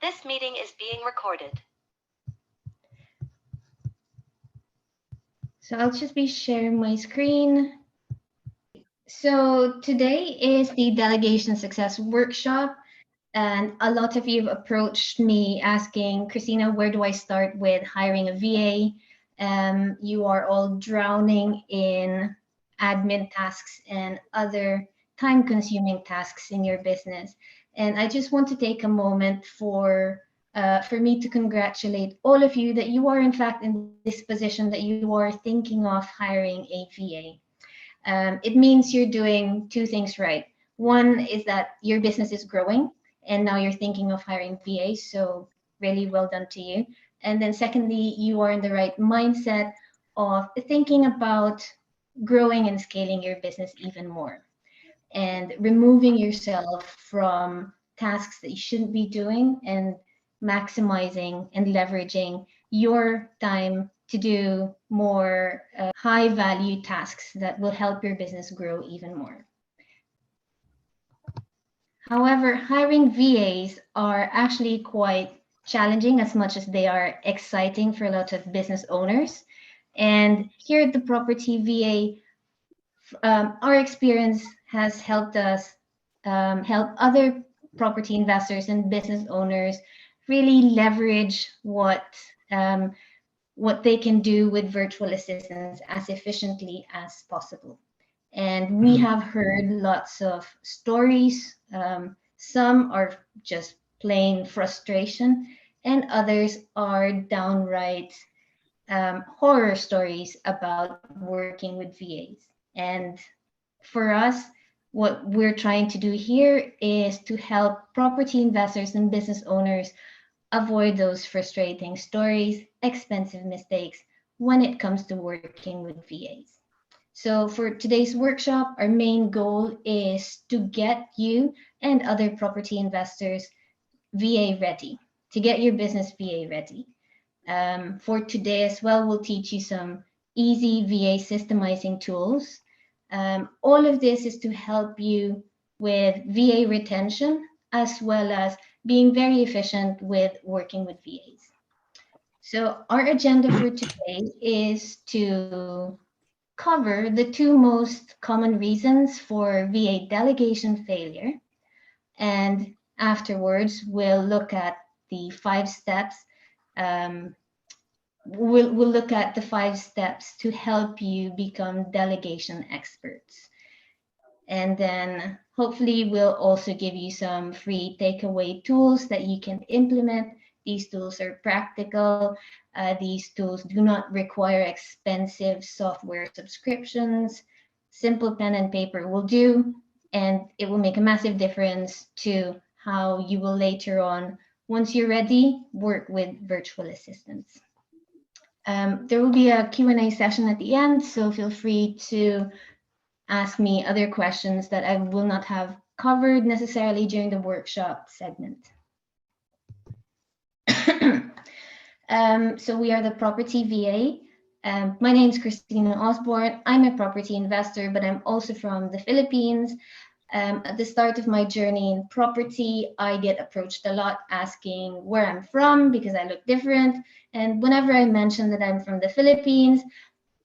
This meeting is being recorded. So I'll just be sharing my screen. So today is the Delegation Success Workshop, and a lot of you have approached me asking, Christina, where do I start with hiring a VA? You are all drowning in admin tasks and other time-consuming tasks in your business. And I just want to take a moment for me to congratulate all of you that you are in fact in this position, that you are thinking of hiring a VA. It means you're doing two things right. One is that your business is growing and now you're thinking of hiring VAs, so really well done to you. And then secondly, you are in the right mindset of thinking about growing and scaling your business even more and removing yourself from tasks that you shouldn't be doing and maximizing and leveraging your time to do more high value tasks that will help your business grow even more. However, hiring VAs are actually quite challenging as much as they are exciting for a lot of business owners. And here at the Property VA, our experience has helped us help other property investors and business owners really leverage what they can do with virtual assistants as efficiently as possible. And we have heard lots of stories. Some are just plain frustration, and others are downright horror stories about working with VAs. And for us, what we're trying to do here is to help property investors and business owners avoid those frustrating stories, expensive mistakes when it comes to working with VAs. So for today's workshop, our main goal is to get you and other property investors VA ready, to get your business VA ready. For today as well, we'll teach you some easy VA systemizing tools. All of this is to help you with VA retention, as well as being very efficient with working with VAs. So our agenda for today is to cover the two most common reasons for VA delegation failure. And afterwards, we'll look at the 5 steps. We'll look at the 5 steps to help you become delegation experts. And then hopefully we'll also give you some free takeaway tools that you can implement. These tools are practical. These tools do not require expensive software subscriptions. Simple pen and paper will do, and it will make a massive difference to how you will later on, once you're ready, work with virtual assistants. There will be a Q&A session at the end, so feel free to ask me other questions that I will not have covered necessarily during the workshop segment. So we are the Property VA. My name is Christina Osborne. I'm a property investor, but I'm also from the Philippines. At the start of my journey in property, I get approached a lot asking where I'm from because I look different. And whenever I mention that I'm from the Philippines,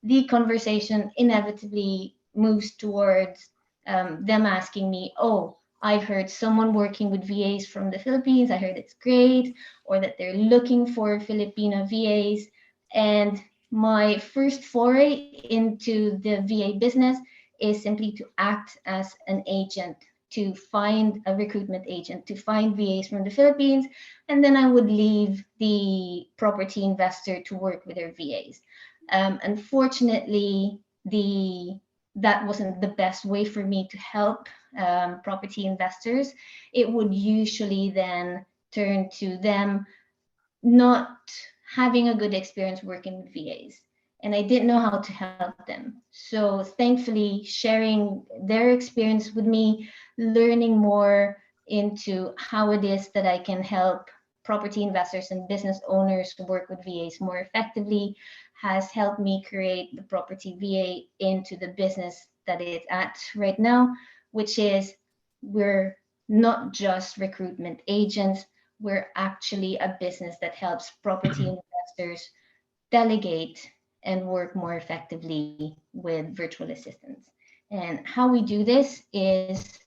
the conversation inevitably moves towards them asking me, oh, I've heard someone working with VAs from the Philippines. I heard it's great, or that they're looking for Filipino VAs. And my first foray into the VA business is simply to act as an agent, to find a recruitment agent, to find VAs from the Philippines. And then I would leave the property investor to work with their VAs. Unfortunately, that wasn't the best way for me to help property investors. It would usually then turn to them not having a good experience working with VAs. And I didn't know how to help them. So thankfully, sharing their experience with me, learning more into how it is that I can help property investors and business owners to work with VAs more effectively has helped me create the Property VA into the business that it's at right now, which is we're not just recruitment agents, we're actually a business that helps property investors delegate and work more effectively with virtual assistants. And how we do this is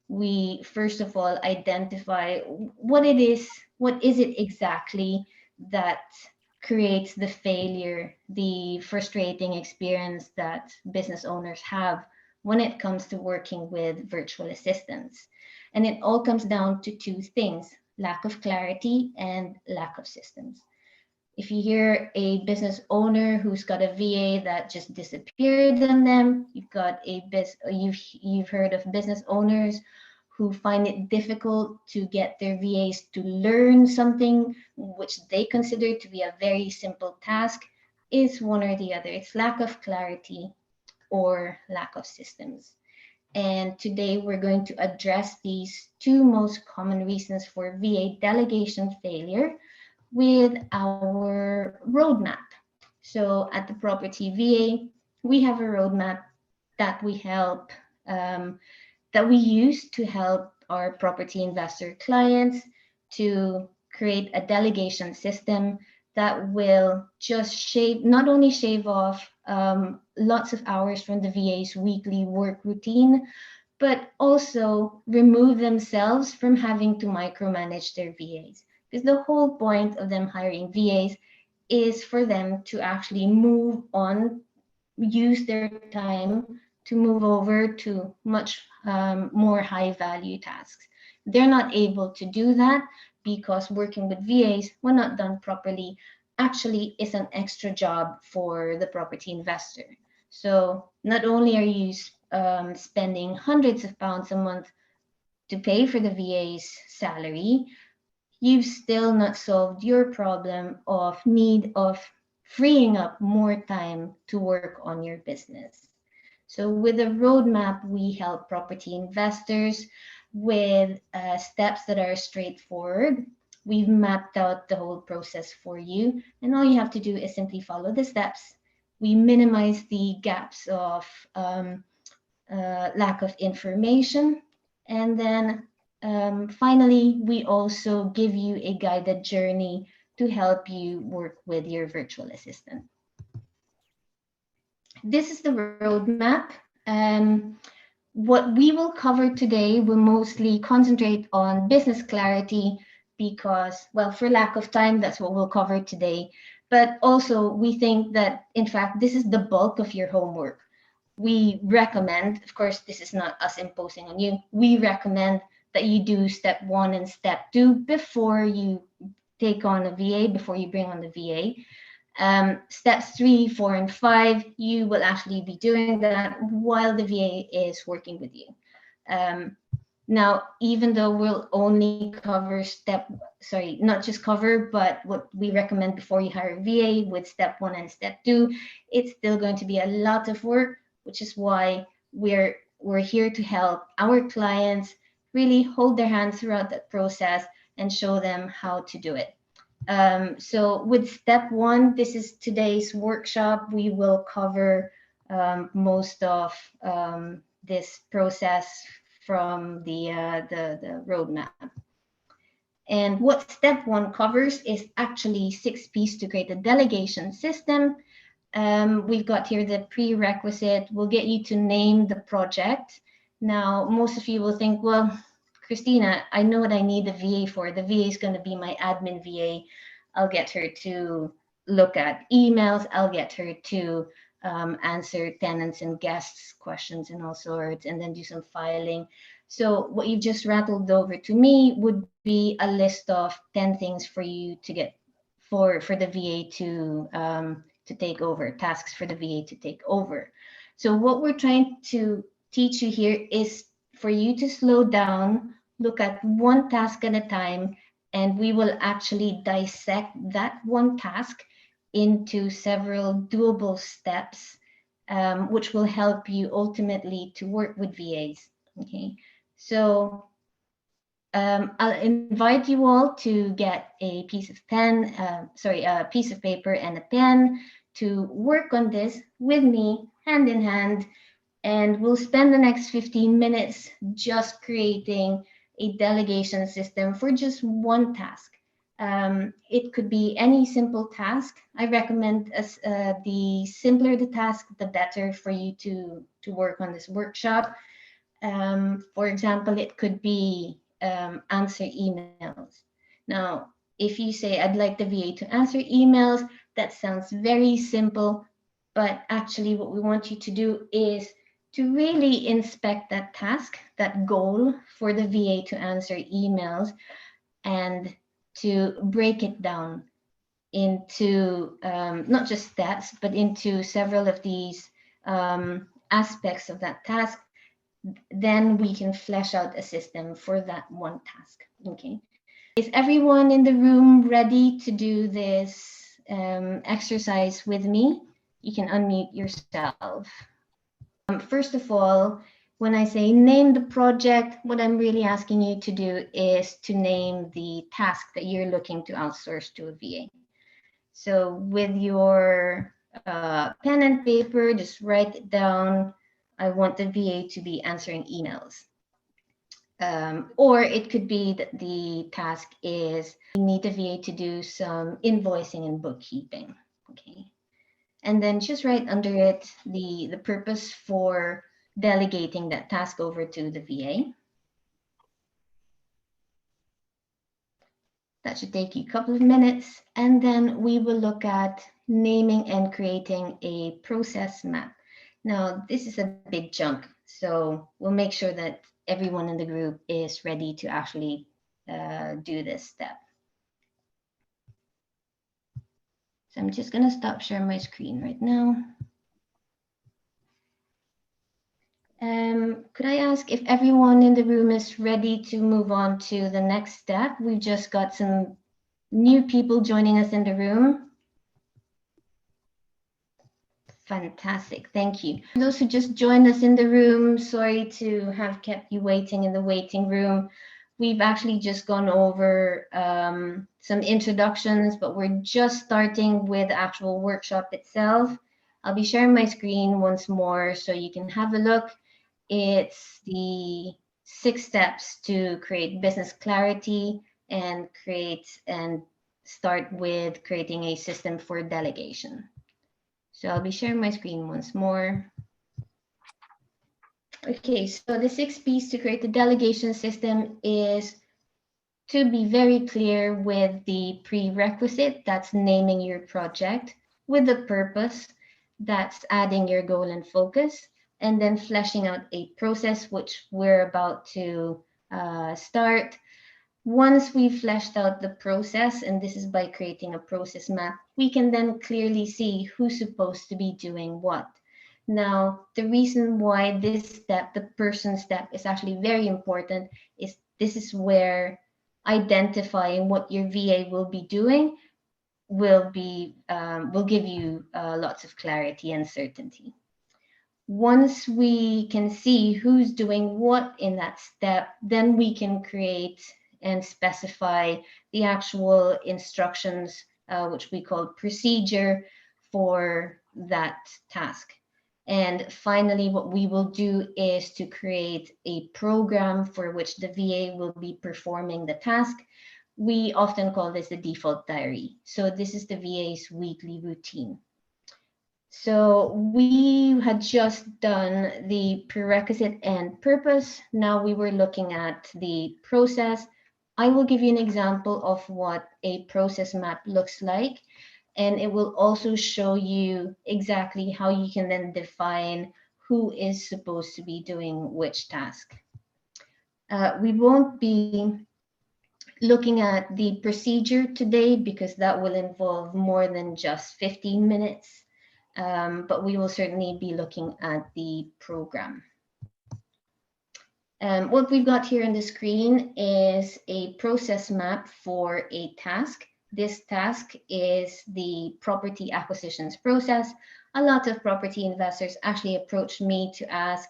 we first of all identify what it is, what is it exactly that creates the failure, the frustrating experience that business owners have when it comes to working with virtual assistants. And it all comes down to two things: lack of clarity and lack of systems. If you hear a business owner who's got a VA that just disappeared on them, you've heard of business owners who find it difficult to get their VAs to learn something which they consider to be a very simple task, is one or the other. It's lack of clarity or lack of systems. And today we're going to address these two most common reasons for VA delegation failure with our roadmap. So at the Property VA, we have a roadmap that we help that we use to help our property investor clients to create a delegation system that will just not only shave off lots of hours from the VA's weekly work routine, but also remove themselves from having to micromanage their VAs. Because the whole point of them hiring VAs is for them to actually move on, use their time to move over to much more high value tasks. They're not able to do that because working with VAs, when not done properly, actually is an extra job for the property investor. So not only are you spending hundreds of pounds a month to pay for the VA's salary, you've still not solved your problem of need of freeing up more time to work on your business. So with a roadmap, we help property investors with steps that are straightforward. We've mapped out the whole process for you, and all you have to do is simply follow the steps. We minimize the gaps of lack of information, and then finally, we also give you a guided journey to help you work with your virtual assistant. This is the roadmap. What we will cover today will mostly concentrate on business clarity because, well, for lack of time, that's what we'll cover today. But also, we think that, in fact, this is the bulk of your homework. We recommend, of course, this is not us imposing on you, we recommend that you do step 1 and step 2 before you take on a VA, before you bring on the VA. Steps 3, 4, and 5, you will actually be doing that while the VA is working with you. Now, even though we'll only cover not just cover, but what we recommend before you hire a VA with step 1 and step 2, it's still going to be a lot of work, which is why we're here to help our clients really hold their hands throughout that process and show them how to do it. So with step 1, this is today's workshop. We will cover most of this process from the roadmap. And what step 1 covers is actually 6 P's to create a delegation system. We've got here the prerequisite. We'll get you to name the project. Now, most of you will think, well, Christina, I know what I need the VA for. The VA is going to be my admin VA. I'll get her to look at emails. I'll get her to answer tenants and guests questions and all sorts, and then do some filing. So what you've just rattled over to me would be a list of 10 things for you to get for the VA to take over, tasks for the VA to take over. So what we're trying to teach you here is for you to slow down, look at one task at a time, and we will actually dissect that one task into several doable steps, which will help you ultimately to work with VAs. Okay, so I'll invite you all to get a piece of a piece of paper and a pen to work on this with me hand in hand. And we'll spend the next 15 minutes just creating a delegation system for just one task. It could be any simple task. I recommend the simpler the task, the better for you to work on this workshop. For example, it could be answer emails. Now, if you say, I'd like the VA to answer emails, that sounds very simple, but actually what we want you to do is to really inspect that task, that goal for the VA to answer emails, and to break it down into not just stats, but into several of these aspects of that task. Then we can flesh out a system for that one task. Okay. Is everyone in the room ready to do this exercise with me? You can unmute yourself. First of all, when I say name the project, what I'm really asking you to do is to name the task that you're looking to outsource to a VA. So with your pen and paper, just write it down. I want the VA to be answering emails. Or it could be that the task is we need the VA to do some invoicing and bookkeeping. Okay. And then just write under it the purpose for delegating that task over to the VA. That should take you a couple of minutes. And then we will look at naming and creating a process map. Now, this is a big chunk, so we'll make sure that everyone in the group is ready to actually do this step. So I'm just going to stop sharing my screen right now. Could I ask if everyone in the room is ready to move on to the next step? We've just got some new people joining us in the room. Fantastic, thank you. For those who just joined us in the room, sorry to have kept you waiting in the waiting room. We've actually just gone over some introductions, but we're just starting with the actual workshop itself. I'll be sharing my screen once more so you can have a look. It's the 6 steps to create business clarity and start with creating a system for delegation. So I'll be sharing my screen once more. Okay, so the 6 P's to create the delegation system is to be very clear with the prerequisite, that's naming your project, with the purpose, that's adding your goal and focus, and then fleshing out a process, which we're about to start. Once we've fleshed out the process, and this is by creating a process map, we can then clearly see who's supposed to be doing what. Now, the reason why this step, the person step, is actually very important is this is where identifying what your VA will be doing will give you lots of clarity and certainty. Once we can see who's doing what in that step, then we can create and specify the actual instructions, which we call procedure for that task. And finally, what we will do is to create a program for which the VA will be performing the task. We often call this the default diary. So this is the VA's weekly routine. So we had just done the prerequisite and purpose. Now we were looking at the process. I will give you an example of what a process map looks like, and it will also show you exactly how you can then define who is supposed to be doing which task. We won't be looking at the procedure today because that will involve more than just 15 minutes. But we will certainly be looking at the program. What we've got here on the screen is a process map for a task. This task is the property acquisitions process. A lot of property investors actually approach me to ask,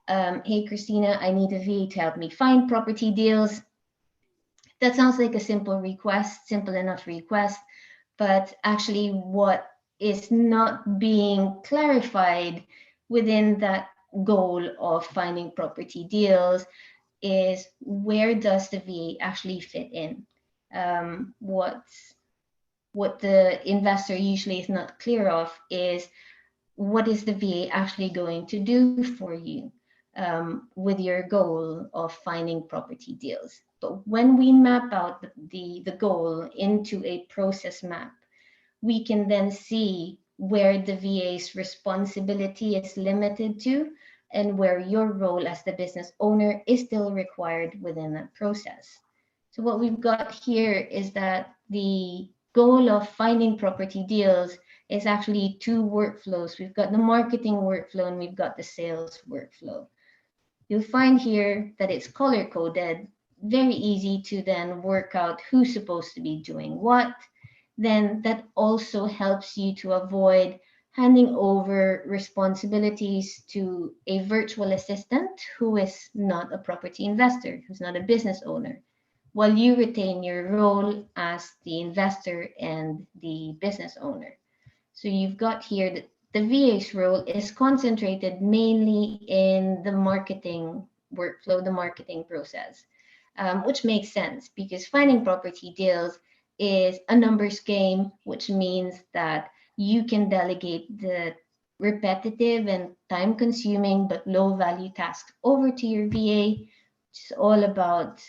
hey, Christina, I need a VA to help me find property deals. That sounds like a simple request, simple enough request, but actually what is not being clarified within that goal of finding property deals is, where does the VA actually fit in? What the investor usually is not clear of is, what is the VA actually going to do for you with your goal of finding property deals? But when we map out the goal into a process map, we can then see where the VA's responsibility is limited to and where your role as the business owner is still required within that process. So what we've got here is that the goal of finding property deals is actually two workflows. We've got the marketing workflow and we've got the sales workflow. You'll find here that it's color coded, very easy to then work out who's supposed to be doing what. Then that also helps you to avoid handing over responsibilities to a virtual assistant who is not a property investor, who's not a business owner, while you retain your role as the investor and the business owner. So you've got here that the VA's role is concentrated mainly in the marketing workflow, the marketing process, which makes sense because finding property deals is a numbers game, which means that you can delegate the repetitive and time consuming but low value tasks over to your VA. It's all about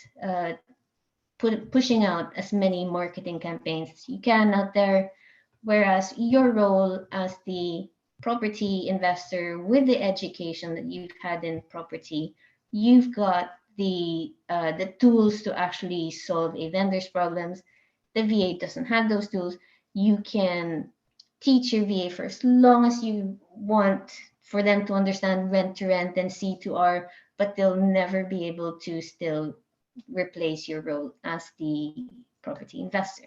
pushing out as many marketing campaigns as you can out there. Whereas your role as the property investor with the education that you've had in property, you've got the tools to actually solve a vendor's problems. The VA doesn't have those tools. You can teach your VA for as long as you want for them to understand rent to rent and C2R, but they'll never be able to still replace your role as the property investor.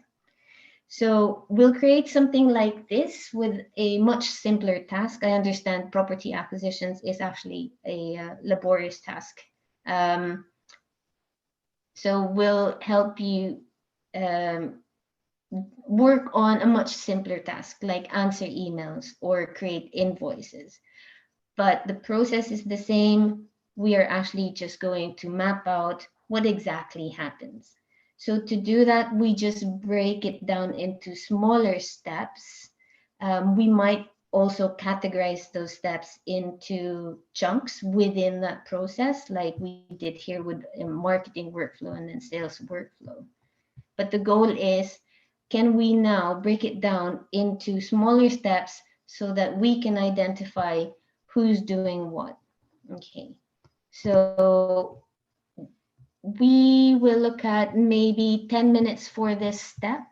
So we'll create something like this with a much simpler task. I understand property acquisitions is actually a laborious task. So we'll help you work on a much simpler task, like answer emails or create invoices. But the process is the same. We are actually just going to map out what exactly happens. So to do that, we just break it down into smaller steps. We might also categorize those steps into chunks within that process, like we did here with a marketing workflow and then sales workflow. But the goal is, can we now break it down into smaller steps so that we can identify who's doing what? Okay, so we will look at maybe 10 minutes for this step.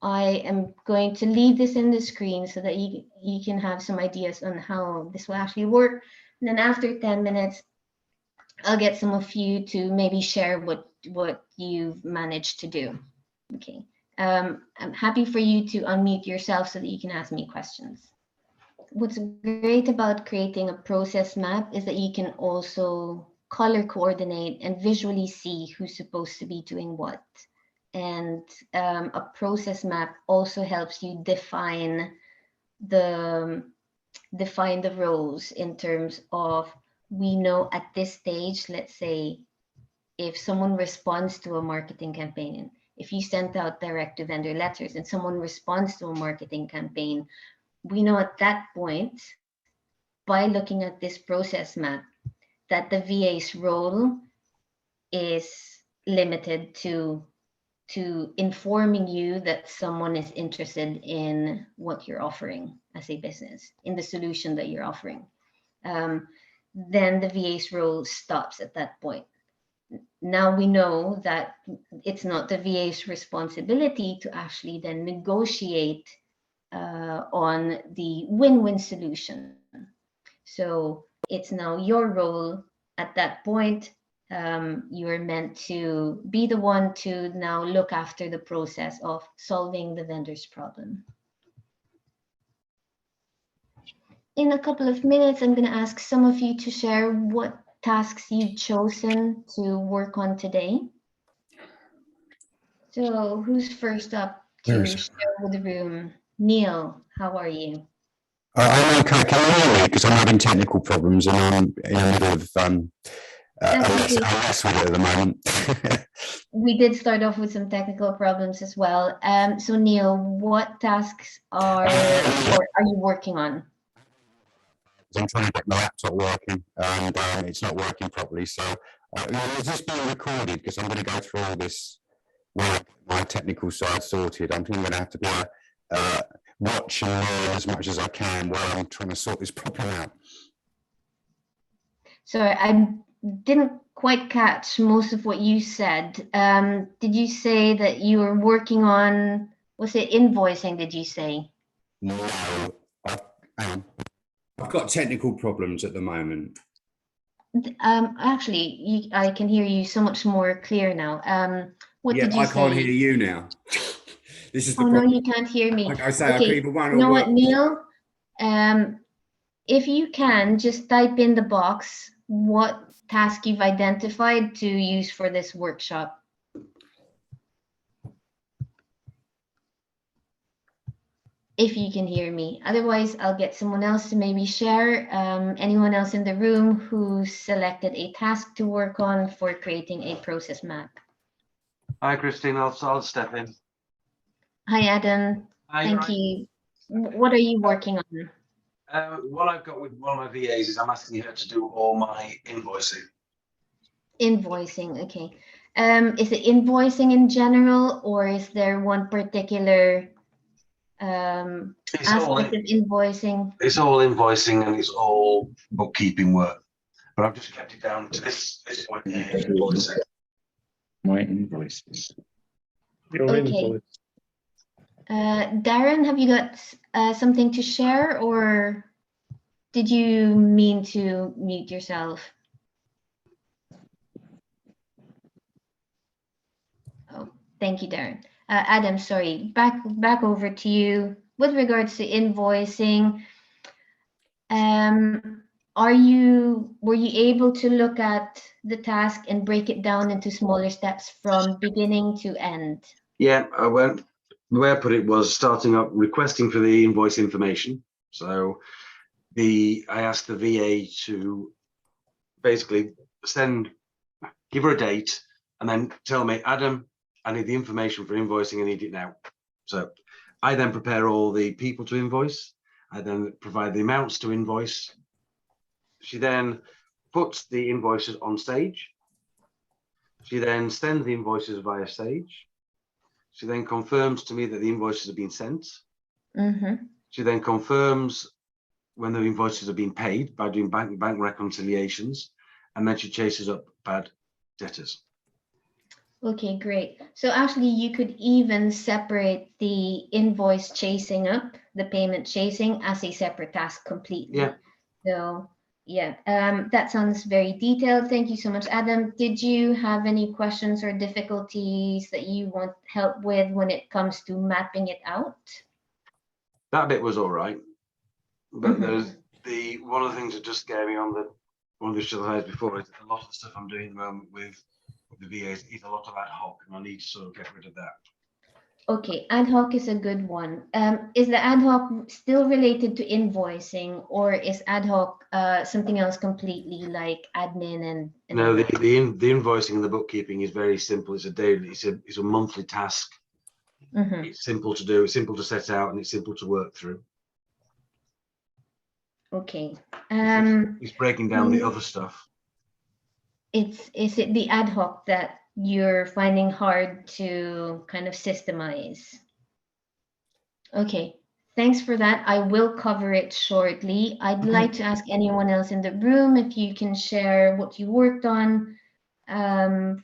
I am going to leave this in the screen so that you can have some ideas on how this will actually work. And then after 10 minutes, I'll get some of you to maybe share what you've managed to do. Okay, I'm happy for you to unmute yourself so that you can ask me questions. What's great about creating a process map is that you can also color coordinate and visually see who's supposed to be doing what. And a process map also helps you define the roles in terms of, we know at this stage, let's say, if someone responds to a marketing campaign, if you sent out direct to vendor letters and someone responds to a marketing campaign, we know at that point, by looking at this process map, that the VA's role is limited to informing you that someone is interested in what you're offering as a business, in the solution that you're offering. Then the VA's role stops at that point. Now we know that it's not the VA's responsibility to actually then negotiate on the win-win solution. So it's now your role at that point. You are meant to be the one to now look after the process of solving the vendor's problem. In a couple of minutes, I'm going to ask some of you to share what tasks you've chosen to work on today. So who's first up to share with the room? Neil, how are you? I'm okay. Can you hear me? Because I'm having technical problems and I'm in the middle of Unless with it at the moment. We did start off with some technical problems as well. So Neil, what tasks are you working on? I'm trying to get my laptop working, and it's not working properly. So is this being recorded? Because I'm going to go through all this while my technical side sorted. I'm going to have to be watch and learn as much as I can while I'm trying to sort this problem out. Sorry, I didn't quite catch most of what you said. Did you say that you were working on, was it invoicing, did you say? No, I've got technical problems at the moment. Actually, I can hear you so much more clear now. What did you say? I can't hear you now. This is the problem. No, you can't hear me. Like I say, okay. I either one or you know what, Neil? If you can, just type in the box what task you've identified to use for this workshop. If you can hear me. Otherwise, I'll get someone else to maybe share. Anyone else in the room who selected a task to work on for creating a process map. Hi, Christine. I'll step in. Hi, Adam. Hi, Thank you. What are you working on? What I've got with one of my VAs is I'm asking her to do all my invoicing. Invoicing, okay. Is it invoicing in general, or is there one particular aspect of invoicing? It's all invoicing and it's all bookkeeping work. But I've just kept it down to this point here, invoicing. My invoices. Okay. Darren, have you got something to share, or did you mean to mute yourself? Oh, thank you, Darren. Adam, sorry, back over to you. With regards to invoicing, were you able to look at the task and break it down into smaller steps from beginning to end? Yeah, I went. The way I put it was starting up requesting for the invoice information. So I asked the VA to basically give her a date and then tell me, Adam, I need the information for invoicing, I need it now. So I then prepare all the people to invoice. I then provide the amounts to invoice. She then puts the invoices on Sage. She then sends the invoices via Sage. She then confirms to me that the invoices have been sent. Mm-hmm. She then confirms when the invoices have been paid by doing bank reconciliations, and then she chases up bad debtors. Okay, great. So actually, you could even separate the invoice chasing up, the payment chasing, as a separate task completely. Yeah. So yeah, that sounds very detailed. Thank you so much, Adam. Did you have any questions or difficulties that you want help with when it comes to mapping it out? That bit was all right, but there's one of the things that just scared me on one of the slides before is a lot of the stuff I'm doing at the moment with the VAs is a lot of ad hoc, and I need to sort of get rid of that. Okay, ad hoc is a good one. Is the ad hoc still related to invoicing, or is ad hoc something else completely, like admin and no, the invoicing and the bookkeeping is very simple. It's a daily, it's a monthly task. Mm-hmm. It's simple to do, it's simple to set out, and it's simple to work through. Okay. It's breaking down the other stuff. Is it the ad hoc that you're finding hard to kind of systemize? Okay, thanks for that. I will cover it shortly. I'd like to ask anyone else in the room if you can share what you worked on.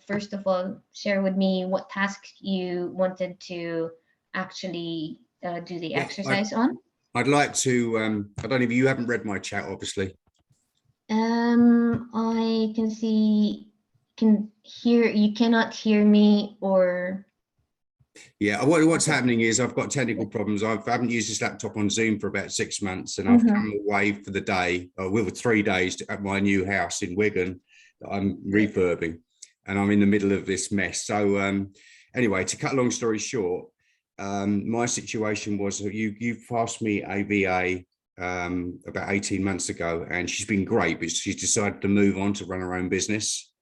First of all, share with me what task you wanted to actually do the exercise on. I'd like to, I don't know if you haven't read my chat, obviously. I can see, you cannot hear me, or... Yeah, what's happening is I've got technical problems. I haven't used this laptop on Zoom for about 6 months, and I've come away for the day, with 3 days at my new house in Wigan that I'm refurbing, and I'm in the middle of this mess. So anyway, to cut a long story short, my situation was that you've passed me a VA about 18 months ago, and she's been great, but she's decided to move on to run her own business.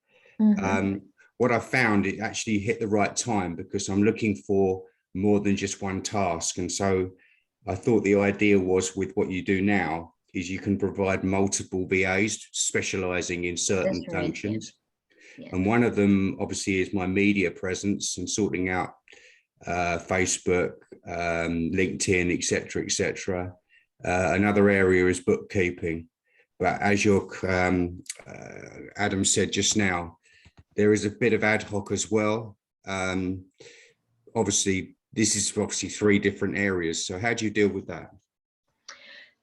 What I found, it actually hit the right time because I'm looking for more than just one task. And so I thought the idea was, with what you do now, is you can provide multiple VAs specializing in certain That's right, functions. yeah. And one of them obviously is my media presence and sorting out Facebook, LinkedIn, etc., etc. Another area is bookkeeping. But as your Adam said just now, there is a bit of ad hoc as well. Obviously, this is obviously 3 different areas. So how do you deal with that?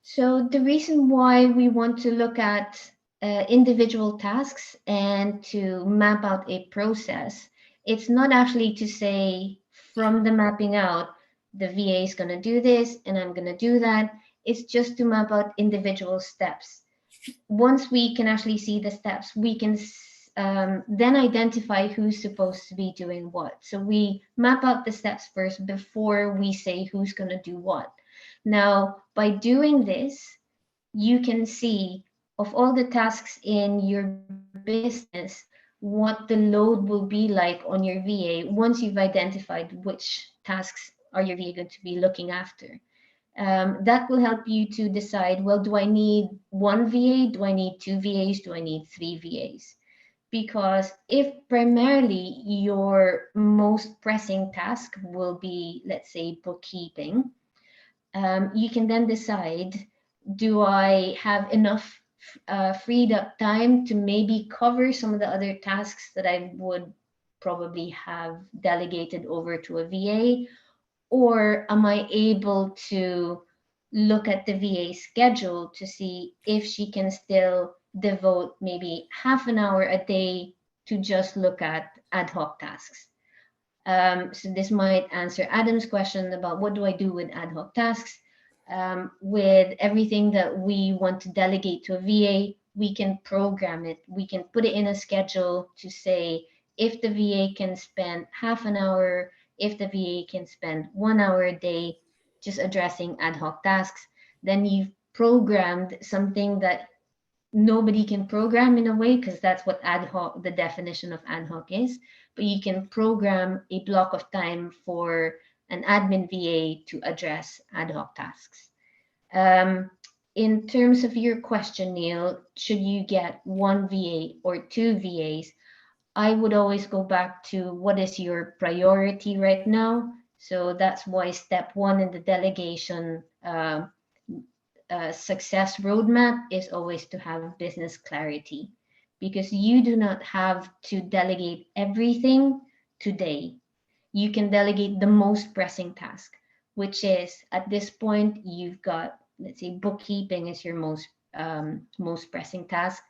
So the reason why we want to look at individual tasks and to map out a process, it's not actually to say from the mapping out, the VA is going to do this and I'm going to do that. It's just to map out individual steps. Once we can actually see the steps, we can then identify who's supposed to be doing what. So we map out the steps first before we say who's going to do what. Now, by doing this, you can see of all the tasks in your business, what the load will be like on your VA once you've identified which tasks are your VA going to be looking after. That will help you to decide, well, do I need 1 VA? Do I need 2 VAs? Do I need 3 VAs? Because if primarily your most pressing task will be, let's say, bookkeeping, you can then decide, do I have enough freed up time to maybe cover some of the other tasks that I would probably have delegated over to a VA? Or am I able to look at the VA schedule to see if she can still devote maybe half an hour a day to just look at ad hoc tasks? So this might answer Adam's question about what do I do with ad hoc tasks. With everything that we want to delegate to a VA, we can program it. We can put it in a schedule to say if the VA can spend half an hour, if the VA can spend 1 hour a day just addressing ad hoc tasks, then you've programmed something that nobody can program in a way, because that's what ad hoc, the definition of ad hoc is. But you can program a block of time for an admin VA to address ad hoc tasks. In terms of your question, Neil, should you get 1 VA or 2 VAs? I would always go back to what is your priority right now. So that's why step 1 in the delegation success roadmap is always to have business clarity, because you do not have to delegate everything today. You can delegate the most pressing task, which is at this point, you've got, let's say, bookkeeping is your most pressing task.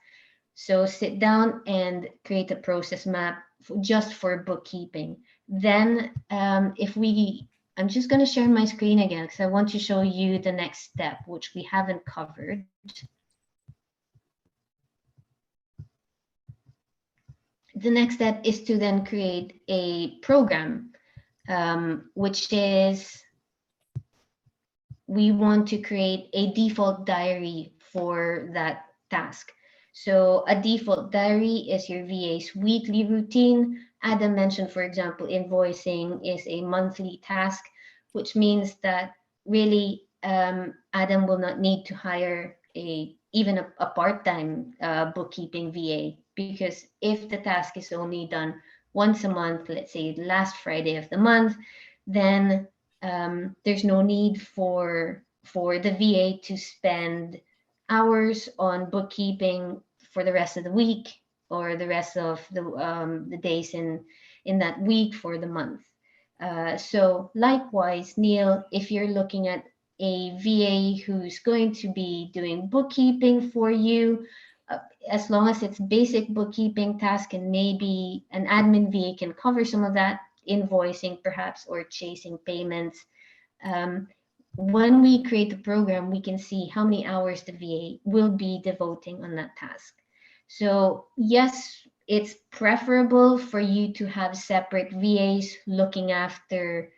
So sit down and create a process map just for bookkeeping. Then I'm just going to share my screen again because I want to show you the next step, which we haven't covered. The next step is to then create a program, which is we want to create a default diary for that task. So a default diary is your VA's weekly routine. Adam mentioned, for example, invoicing is a monthly task, which means that really Adam will not need to hire even a part-time bookkeeping VA, because if the task is only done once a month, let's say the last Friday of the month, then there's no need for the VA to spend hours on bookkeeping for the rest of the week or the rest of the days in that week for the month. So likewise, Neil, if you're looking at a VA who's going to be doing bookkeeping for you, as long as it's basic bookkeeping task and maybe an admin VA can cover some of that, invoicing perhaps, or chasing payments. When we create the program, we can see how many hours the VA will be devoting on that task. So yes, it's preferable for you to have separate VAs looking after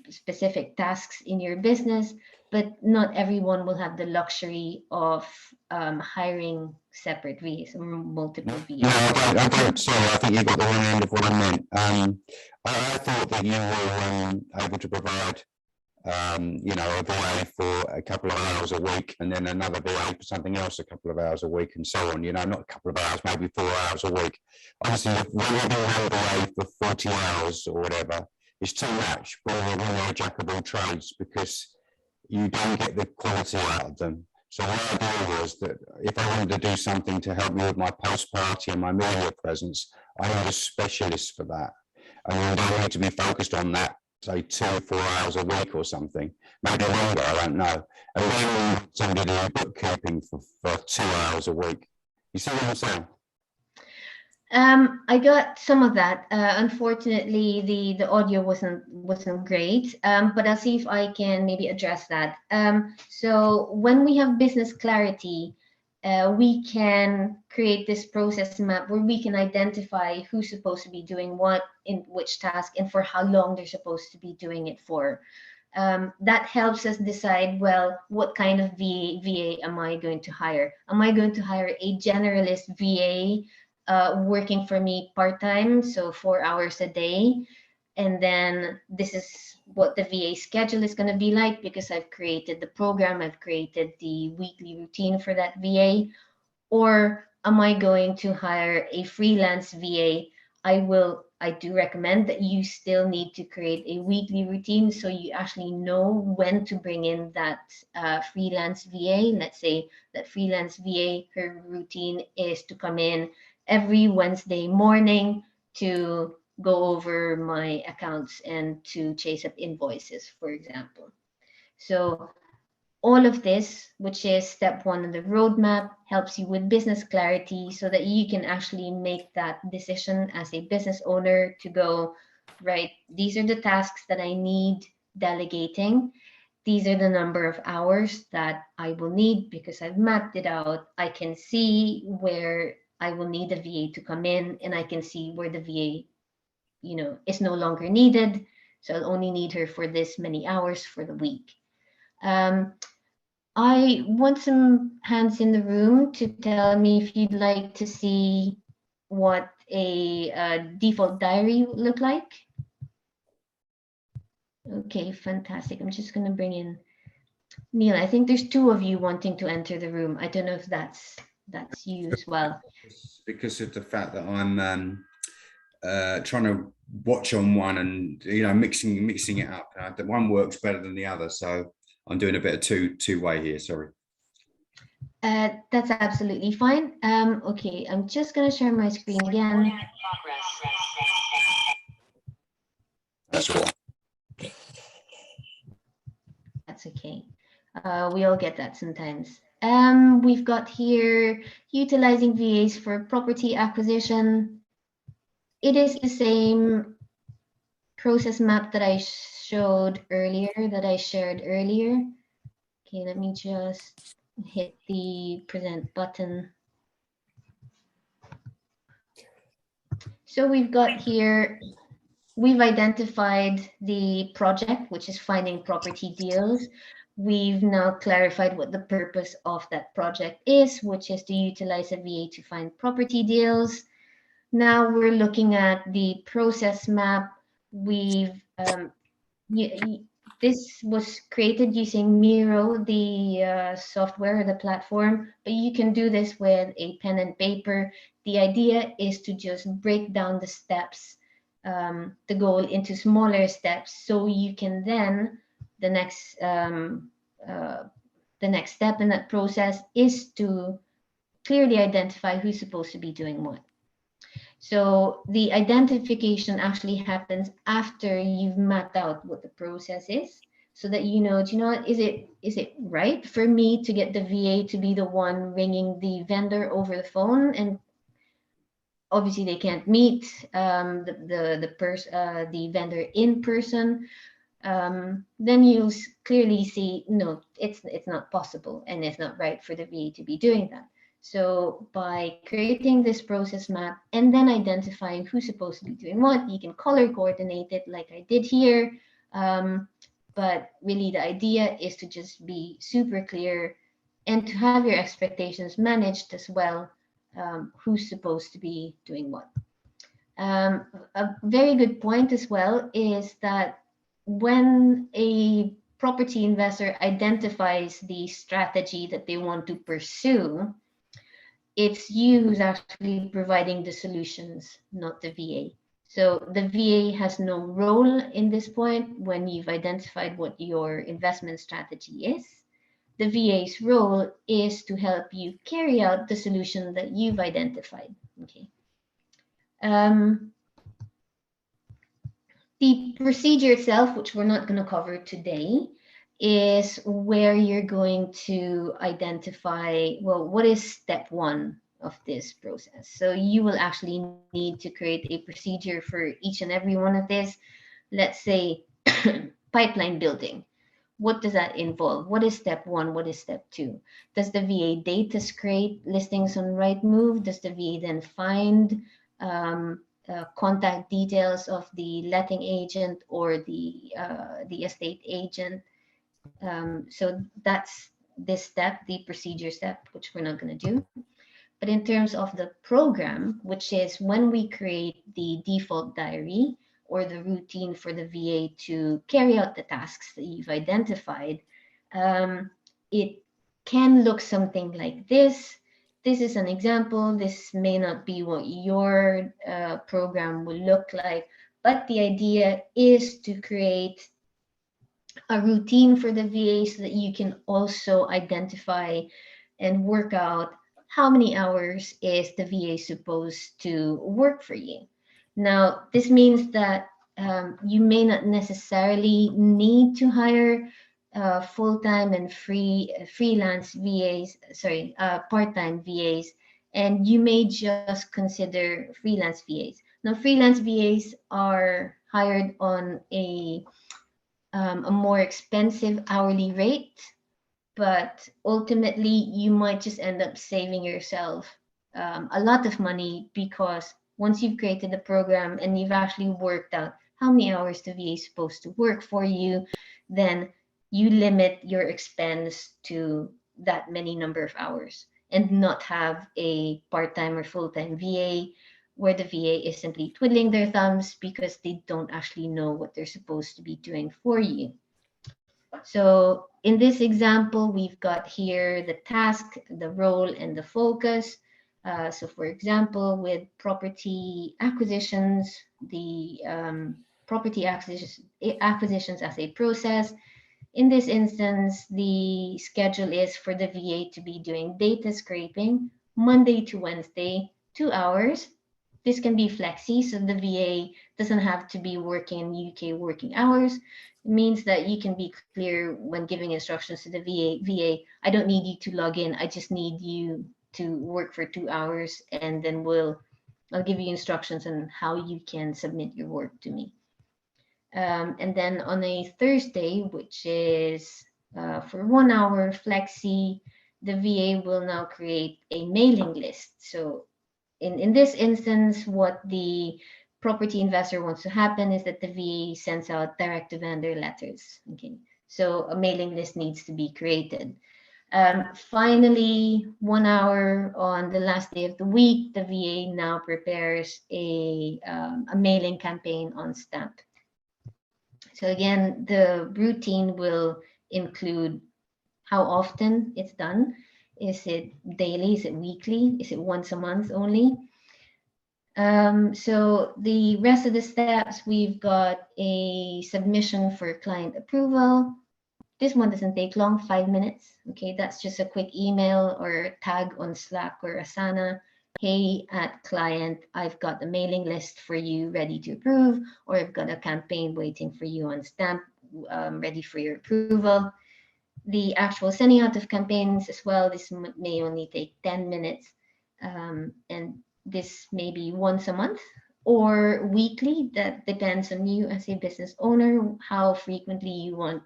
specific tasks in your business, but not everyone will have the luxury of hiring separate VAs or multiple VAs. No, I don't. Sorry, I think you got the wrong end of what I meant. I thought that you were able to provide, a VA for a couple of hours a week, and then another VA for something else a couple of hours a week, and so on. Not a couple of hours, maybe 4 hours a week. Obviously, if you're having a VA for 40 hours or whatever, it's too much for a jack of all trades, because you don't get the quality out of them. So the idea was that if I wanted to do something to help me with my post-party and my media presence, I need a specialist for that. And I don't need to be focused on that, say 2 or 4 hours a week or something, maybe longer, I don't know. And then somebody doing bookkeeping for 2 hours a week. You see what I'm saying? I got some of that. Unfortunately, the audio wasn't great, but I'll see if I can maybe address that. So when we have business clarity, we can create this process map where we can identify who's supposed to be doing what in which task and for how long they're supposed to be doing it for. That helps us decide, well, what kind of VA am I going to hire? Am I going to hire a generalist VA working for me part-time, so 4 hours a day, and then this is what the VA schedule is going to be like because I've created the program, I've created the weekly routine for that VA? Or am I going to hire a freelance VA? I do recommend that you still need to create a weekly routine so you actually know when to bring in that freelance VA. Let's say that freelance VA, her routine is to come in every Wednesday morning to go over my accounts and to chase up invoices, for example. So all of this, which is step 1 of the roadmap, helps you with business clarity so that you can actually make that decision as a business owner to go, right, these are the tasks that I need delegating. These are the number of hours that I will need because I've mapped it out. I can see where I will need a VA to come in, and I can see where the VA, is no longer needed. So I'll only need her for this many hours for the week. I want some hands in the room to tell me if you'd like to see what a default diary would look like. Okay, fantastic. I'm just going to bring in Neil. I think there's 2 of you wanting to enter the room. I don't know if that's you as well. Because of the fact that I'm trying to watch on one and mixing it up. The one works better than the other, so I'm doing a bit of two-way here. Sorry. That's absolutely fine. Okay, I'm just going to share my screen again. That's all. That's okay. We all get that sometimes. We've got here utilizing VAs for property acquisition. It is the same process map that I showed earlier, that I shared earlier. Okay, let me just hit the present button. So we've got here, we've identified the project, which is finding property deals. We've now clarified what the purpose of that project is, which is to utilize a VA to find property deals. Now we're looking at the process map. This was created using Miro, the software, the platform, but you can do this with a pen and paper. The idea is to just break down the steps, the goal into smaller steps, so you can then, the next step in that process is to clearly identify who's supposed to be doing what. So the identification actually happens after you've mapped out what the process is, so that is it right for me to get the VA to be the one ringing the vendor over the phone, and obviously they can't meet the vendor in person. Then you'll clearly see, no, it's not possible, and it's not right for the VA to be doing that. So by creating this process map and then identifying who's supposed to be doing what, you can color coordinate it like I did here. But really, the idea is to just be super clear and to have your expectations managed as well. Who's supposed to be doing what? A very good point as well is that when a property investor identifies the strategy that they want to pursue, it's you who's actually providing the solutions, not the VA. So the VA has no role in this point when you've identified what your investment strategy is. The VA's role is to help you carry out the solution that you've identified. Okay. The procedure itself, which we're not going to cover today, is where you're going to identify, well, what is step one of this process. So you will actually need to create a procedure for each and every one of this. Let's say pipeline building. What does that involve? What is step one? What is step two? Does the VA data scrape listings on Rightmove? Does the VA then find contact details of the letting agent or the estate agent? So that's this step, the procedure step, which we're not going to do. But in terms of the program, which is when we create the default diary or the routine for the VA to carry out the tasks that you've identified, it can look something like this. This is an example. This may not be what your program will look like, but the idea is to create a routine for the VA so that you can also identify and work out how many hours is the VA supposed to work for you. Now, this means that you may not necessarily need to hire full-time and freelance VAs, sorry, part-time VAs, and you may just consider freelance VAs. Now, freelance VAs are hired on a more expensive hourly rate, but ultimately you might just end up saving yourself a lot of money, because once you've created the program and you've actually worked out how many hours the VA is supposed to work for you, then you limit your expense to that many number of hours and not have a part-time or full-time VA where the VA is simply twiddling their thumbs because they don't actually know what they're supposed to be doing for you. So in this example, we've got here the task, the role, and the focus. So for example, with property acquisitions, the property acquisitions as a process, in this instance, the schedule is for the VA to be doing data scraping Monday to Wednesday, 2 hours. This can be flexi, so the VA doesn't have to be working in UK working hours. It means that you can be clear when giving instructions to the VA, I don't need you to log in, I just need you to work for 2 hours, and then I'll give you instructions on how you can submit your work to me. And then on a Thursday, which is for 1 hour flexi, the VA will now create a mailing list. So in this instance, what the property investor wants to happen is that the VA sends out direct to vendor letters. Okay, so a mailing list needs to be created. Finally, 1 hour on the last day of the week, the VA now prepares a mailing campaign on Stamp. So again, the routine will include how often it's done. Is it daily? Is it weekly? Is it once a month only? So the rest of the steps, we've got a submission for client approval. This one doesn't take long, 5 minutes. Okay, that's just a quick email or tag on Slack or Asana. Hey, at client, I've got a mailing list for you ready to approve, or I've got a campaign waiting for you on Stamp, ready for your approval. The actual sending out of campaigns as well, this may only take 10 minutes. And this may be once a month or weekly. That depends on you as a business owner, how frequently you want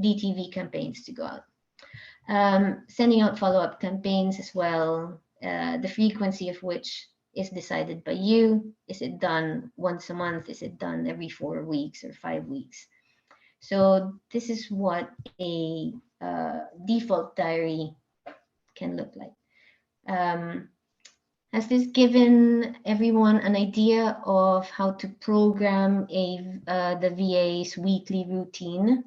DTV campaigns to go out. Sending out follow-up campaigns as well, the frequency of which is decided by you. Is it done once a month? Is it done every 4 weeks or 5 weeks? So this is what a default diary can look like. Has this given everyone an idea of how to program the VA's weekly routine?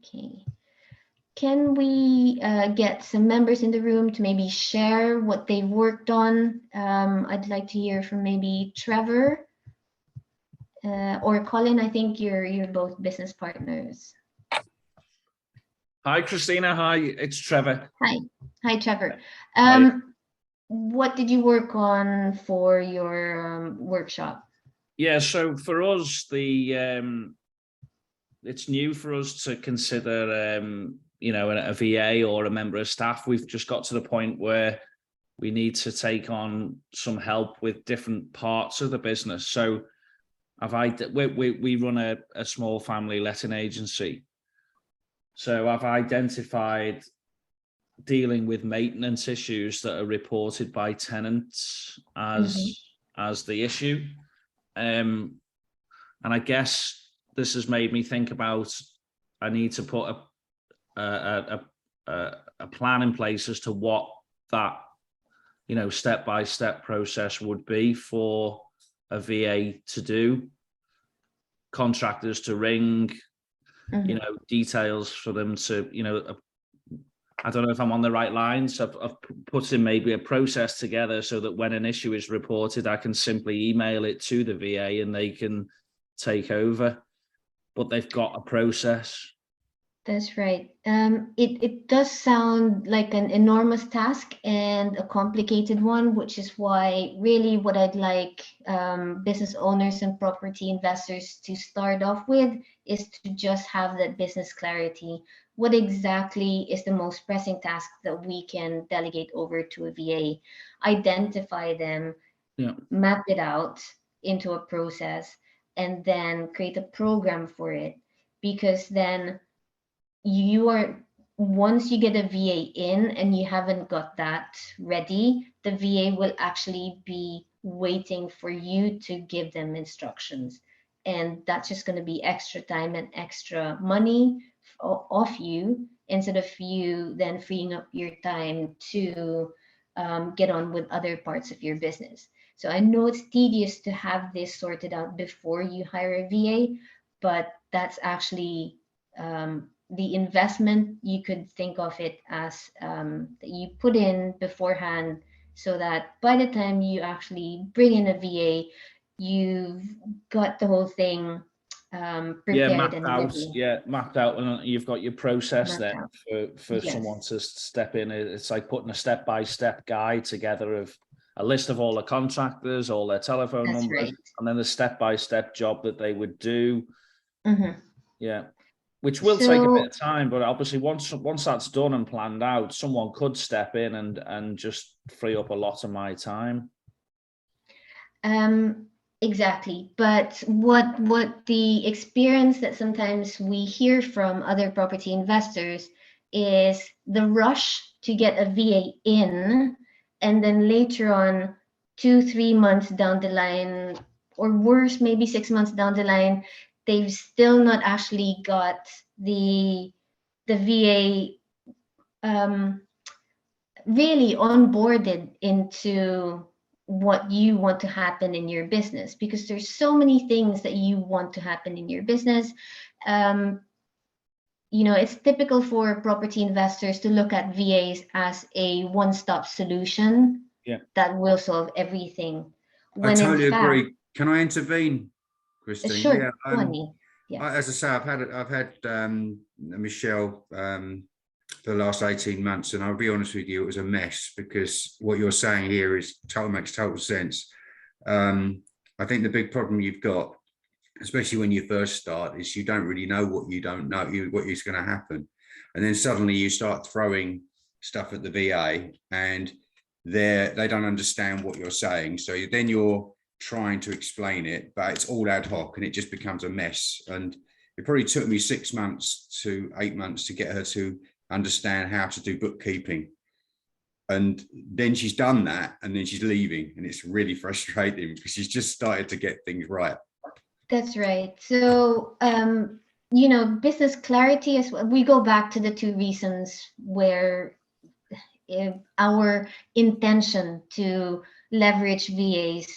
Okay. Can we get some members in the room to maybe share what they've worked on? I'd like to hear from maybe Trevor or Colin. I think you're both business partners. Hi, Christina. Hi, it's Trevor. Hi, Trevor. Hi. What did you work on for your workshop? Yeah, so for us, it's new for us to consider, a VA or a member of staff. We've just got to the point where we need to take on some help with different parts of the business. So we run a small family letting agency. So I've identified dealing with maintenance issues that are reported by tenants as the issue. And I guess this has made me think about, I need to put a plan in place as to what that, step-by-step process would be for a VA to do, contractors to ring, details for them to, I don't know if I'm on the right lines. I've put in maybe a process together so that when an issue is reported, I can simply email it to the VA and they can take over. But they've got a process. That's right. It does sound like an enormous task and a complicated one, which is why really what I'd like business owners and property investors to start off with is to just have that business clarity. What exactly is the most pressing task that we can delegate over to a VA? Identify them, map it out into a process, and then create a program for it. Because then once you get a VA in and you haven't got that ready, the VA will actually be waiting for you to give them instructions. And that's just going to be extra time and extra money off you, instead of you then freeing up your time to get on with other parts of your business. So I know it's tedious to have this sorted out before you hire a VA, but that's actually the investment. You could think of it as that you put in beforehand, so that by the time you actually bring in a VA, you've got the whole thing prepared mapped and out. ready. Yeah, mapped out, and you've got your process there for Yes. someone to step in. It's like putting a step-by-step guide together of a list of all the contractors, all their telephone That's numbers, right. and then the step-by-step job that they would do. Yeah. Which will So, take a bit of time, but obviously once that's done and planned out, someone could step in and just free up a lot of my time. Exactly. But what the experience that sometimes we hear from other property investors is the rush to get a VA in, and then later on, 2-3 months down the line, or worse, maybe 6 months down the line, they've still not actually got the VA really onboarded into what you want to happen in your business, because there's so many things that you want to happen in your business. It's typical for property investors to look at VAs as a one-stop solution that will solve everything. I totally agree. Can I intervene, Christine? Sure. As I say, I've had Michelle for the last 18 months, and I'll be honest with you, it was a mess, because what you're saying here makes total sense. I think the big problem you've got, especially when you first start, is you don't really know what you don't know, what is going to happen. And then suddenly you start throwing stuff at the VA and they don't understand what you're saying. So then you're trying to explain it, but it's all ad hoc and it just becomes a mess. And it probably took me 6 months to 8 months to get her to understand how to do bookkeeping. And then she's done that, and then she's leaving, and it's really frustrating because she's just started to get things right. That's right. So, business clarity is, we go back to the two reasons where our intention to leverage VAs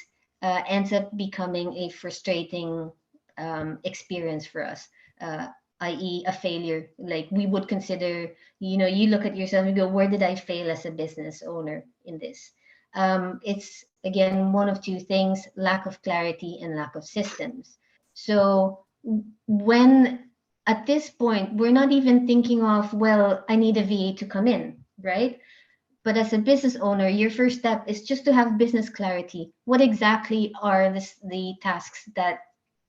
ends up becoming a frustrating experience for us, i.e. a failure. Like, we would consider, you look at yourself and go, where did I fail as a business owner in this? It's, again, one of two things: lack of clarity and lack of systems. So when at this point, we're not even thinking of, well, I need a VA to come in, right? But as a business owner, your first step is just to have business clarity. What exactly are the tasks that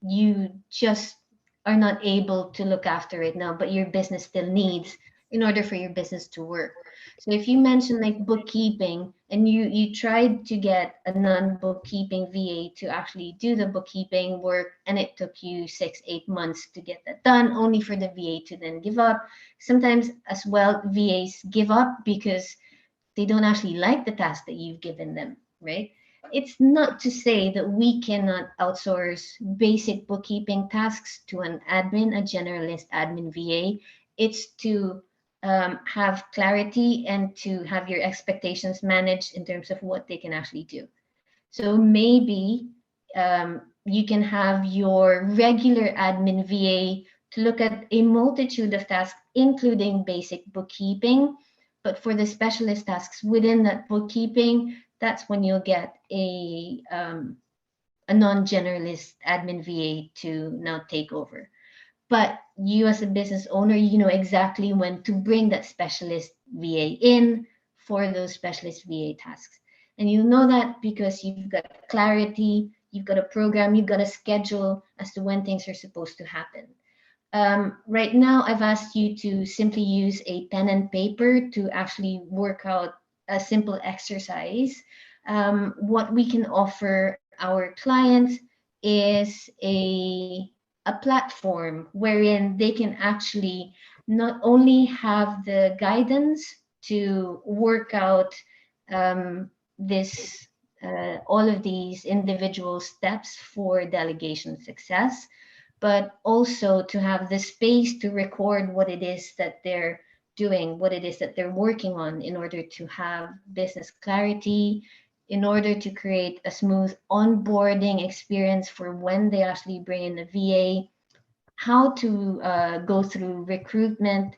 you just are not able to look after right now, but your business still needs in order for your business to work? So if you mentioned like bookkeeping, and you tried to get a non-bookkeeping VA to actually do the bookkeeping work, and it took you 6-8 months to get that done, only for the VA to then give up. Sometimes as well, VAs give up because they don't actually like the task that you've given them, right? It's not to say that we cannot outsource basic bookkeeping tasks to an admin, a generalist admin VA. It's to have clarity and to have your expectations managed in terms of what they can actually do. So maybe you can have your regular admin VA to look at a multitude of tasks, including basic bookkeeping. But for the specialist tasks within that bookkeeping, that's when you'll get a non-generalist admin VA to now take over. But you as a business owner, you know exactly when to bring that specialist VA in for those specialist VA tasks. And you know that because you've got clarity, you've got a program, you've got a schedule as to when things are supposed to happen. Right now, I've asked you to simply use a pen and paper to actually work out a simple exercise. What we can offer our clients is a platform wherein they can actually not only have the guidance to work out this all of these individual steps for delegation success, but also to have the space to record what it is that they're doing, what it is that they're working on, in order to have business clarity, in order to create a smooth onboarding experience for when they actually bring in the VA, how to go through recruitment.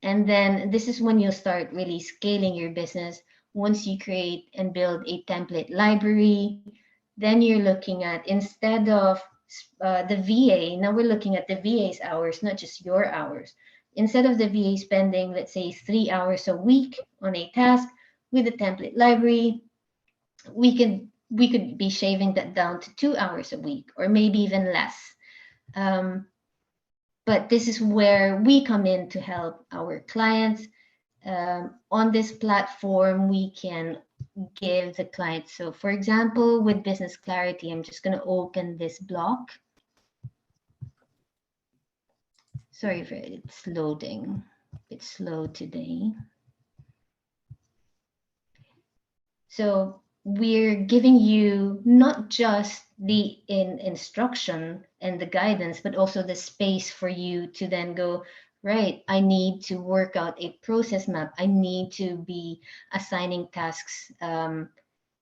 And then this is when you'll start really scaling your business. Once you create and build a template library, then you're looking at, instead of the VA, now we're looking at the VA's hours, not just your hours. Instead of the VA spending, let's say, 3 hours a week on a task, with a template library, we could be shaving that down to 2 hours a week, or maybe even less. But this is where we come in to help our clients. On this platform, we can give the client, so for example, with business clarity, I'm just going to open this block. Sorry for it, it's loading. It's slow today. So we're giving you not just the instruction and the guidance, but also the space for you to then go, right, I need to work out a process map. I need to be assigning tasks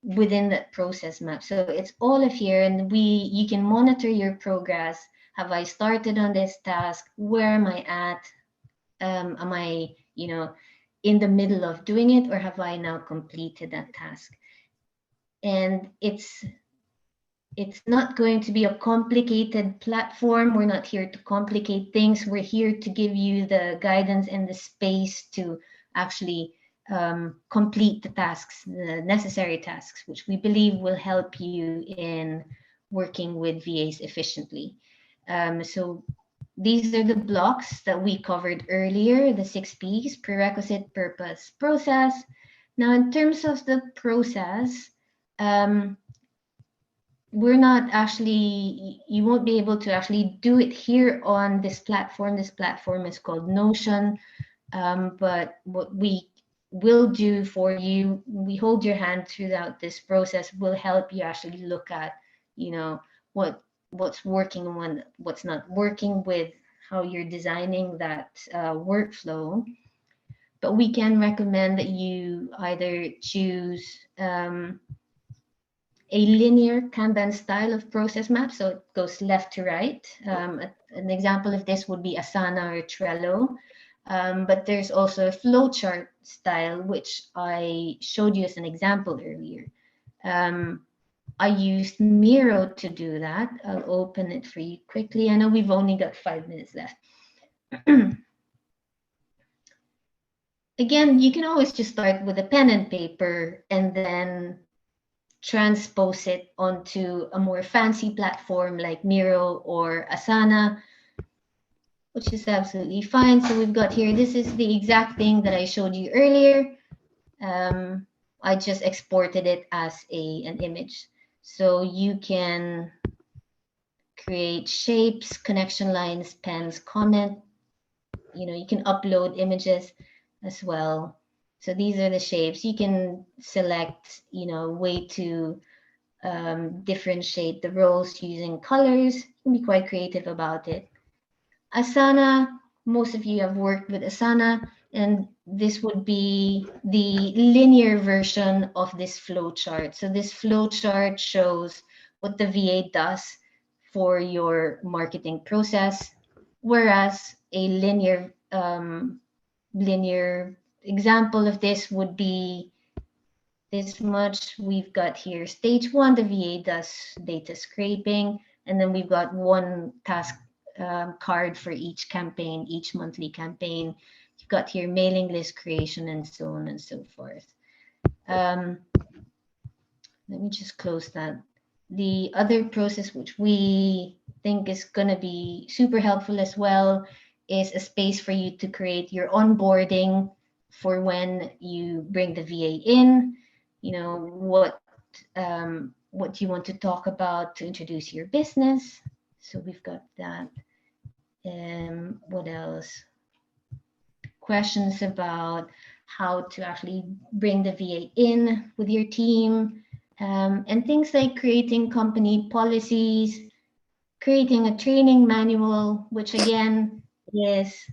within that process map. So it's all of here, and you can monitor your progress. Have I started on this task? Where am I at? Am I, in the middle of doing it, or have I now completed that task? And it's not going to be a complicated platform. We're not here to complicate things. We're here to give you the guidance and the space to actually complete the tasks, the necessary tasks, which we believe will help you in working with VAs efficiently. So these are the blocks that we covered earlier, the 6 Ps: prerequisite, purpose, process. Now, in terms of the process, we're not actually, you won't be able to actually do it here on this platform. This platform is called Notion. But what we we'll do for you, we hold your hand throughout this process, will help you actually look at, you know, what's working and what's not working with how you're designing that workflow. But we can recommend that you either choose a linear Kanban style of process map, so it goes left to right. An example of this would be Asana or Trello. But there's also a flowchart style, which I showed you as an example earlier. I used Miro to do that. I'll open it for you quickly. I know we've only got 5 minutes left. Again, you can always just start with a pen and paper and then transpose it onto a more fancy platform like Miro or Asana, which is absolutely fine. So we've got here, this is the exact thing that I showed you earlier. I just exported it as an image. So you can create shapes, connection lines, pens, comment. You know, you can upload images as well. So these are the shapes. You can select, you know, way to differentiate the roles using colors. You can be quite creative about it. Asana, most of you have worked with Asana, and this would be the linear version of this flow chart. So this flow chart shows what the VA does for your marketing process, whereas a linear example of this would be this much. We've got here stage 1, the VA does data scraping, and then we've got one task card for each campaign, each monthly campaign. You've got here mailing list creation and so on and so forth. Let me just close that. The other process which we think is going to be super helpful as well is a space for you to create your onboarding for when you bring the VA in. You know, what do you want to talk about to introduce your business? So we've got that. What else? Questions about how to actually bring the VA in with your team, and things like creating company policies, creating a training manual, which again is,